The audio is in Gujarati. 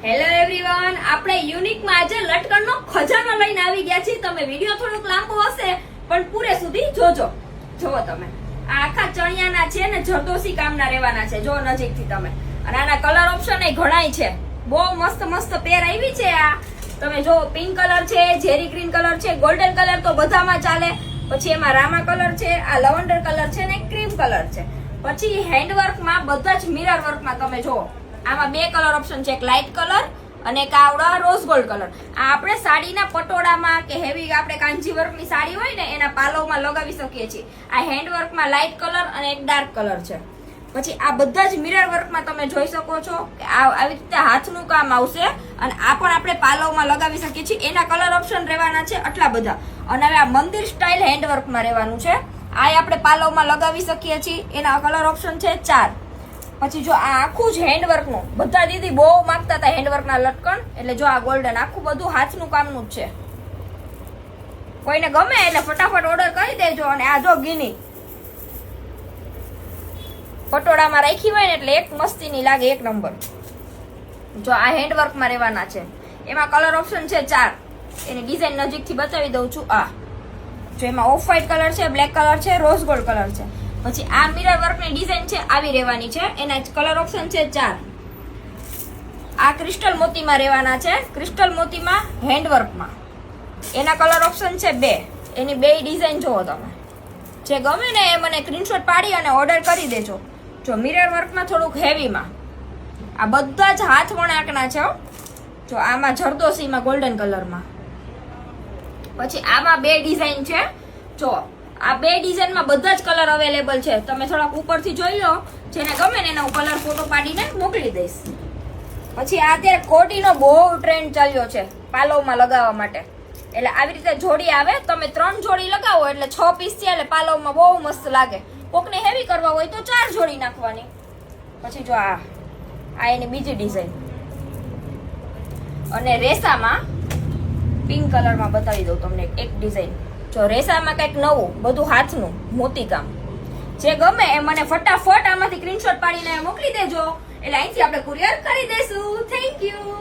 હેલો એવરીવન, આપણે યુનિકમાં આજે લટકણનો ખજાનો લઈને આવી ગયા છીએ. તમે વિડિયો થોડોક લાંબો હશે પણ પૂરે સુધી જોજો. જોવો તમે, આ આખા ચણિયાના છે ને જરદોશી કામના રહેવાના છે. જો નજીકથી તમે, અને આના કલર ઓપ્શન એ ઘણાય છે. બહુ મસ્ત મસ્ત પેર આવી છે. આ તમે જો, પિંક કલર છે, જેરી ગ્રીન કલર છે, ગોલ્ડન કલર તો બધામાં ચાલે. પછી એમાં રામા કલર છે, આ લવંડર કલર છે ને ક્રીમ કલર છે. પછી હેન્ડવર્કમાં બધા જ મિરર વર્કમાં તમે જો, આમાં બે કલર ઓપ્શન છે, એક લાઇટ કલર અને એક આવડા રોઝ ગોલ્ડ કલર. આ આપણે સાડીના પટોળામાં કે હેવી આપણે કાંજી વર્કની સાડી હોય ને એના પાલવમાં લગાવી શકીએ છીએ. આ હેન્ડવર્કમાં લાઇટ કલર અને એક ડાર્ક કલર છે. પછી આ બધા જ મિરર વર્કમાં તમે જોઈ શકો છો કે આવી રીતે હાથનું કામ આવશે, અને આ પણ આપણે પાલવમાં લગાવી શકીએ છીએ. એના કલર ઓપ્શન રહેવાના છે આટલા બધા. અને હવે આ મંદિર સ્ટાઇલ હેન્ડવર્કમાં રહેવાનું છે. આ આપણે પાલવમાં લગાવી શકીએ છીએ. એના કલર ઓપ્શન છે 4. પછી જો આ આખું જ હેન્ડવર્ક નું, બધા દીદી બહુ માંગતા હતા હેન્ડવર્ક ના લટકણ, એટલે જો આ ગોલ્ડન આખું બધું હાથનું કામનું જ છે. કોઈને ગમે એટલે ફટાફટ ઓર્ડર કરી દેજો. અને આ જો ગીની પટોળામાં રાખી હોય ને એટલે એક મસ્તીની લાગે, એક નંબર. જો આ હેન્ડવર્કમાં રહેવાના છે. એમાં કલર ઓપ્શન છે 4. એની ડિઝાઇન નજીકથી બતાવી દઉં છું. આ જો એમાં ઓફ વ્હાઇટ કલર છે, બ્લેક કલર છે, રોઝ ગોલ્ડ કલર છે. પછી આ મિરર વર્કની ડિઝાઇન છે આવી રહેવાની છે. એના કલર ઓપ્શન છે 4. આ ક્રિસ્ટલ મોતીમાં રહેવાના છે, ક્રિસ્ટલ મોતીમાં હેન્ડવર્કમાં. એના કલર ઓપ્શન છે 2. એની બે ડિઝાઇન જોવો તમે. જે ગમે ને એ મને સ્ક્રીનશોટ પાડી અને ઓર્ડર કરી દેજો. જો મિરર વર્કમાં થોડુંક હેવીમાં, આ બધા જ હાથ વણાકના છે. જો આમાં જરદોશીમાં ગોલ્ડન કલરમાં. પછી આમાં બે ડિઝાઇન છે. જો આ બે ડિઝાઇનમાં બધા જ કલર અવેલેબલ છે. તમે થોડાક ઉપરથી જોઈ લો, જેને ગમે ને એના કલર ફોટો પાડીને મોકલી દઈશ. પછી આ અત્યારે કોટીનો બહુ ટ્રેન્ડ ચાલ્યો છે પાલવમાં લગાવવા માટે. એટલે આવી રીતે જોડી આવે, તમે 3 જોડી લગાવો એટલે 6 પીસ છે, એટલે પાલવમાં બહુ મસ્ત લાગે. કોકને હેવી કરવા હોય તો 4 જોડી નાખવાની. પછી જો આ એની બીજી ડિઝાઇન, અને રેસામાં પિંક કલરમાં બતાવી દઉં તમને એક ડિઝાઇન. જો રેસામાં કંઈક નવું, બધું હાથનું મોતી કામ. જે ગમે એ મને ફટાફટ આમાંથી સ્ક્રીનશોટ પાડીને મોકલી દેજો, એટલે અહીંથી આપણે કુરિયર કરી દઈશું. Thank you.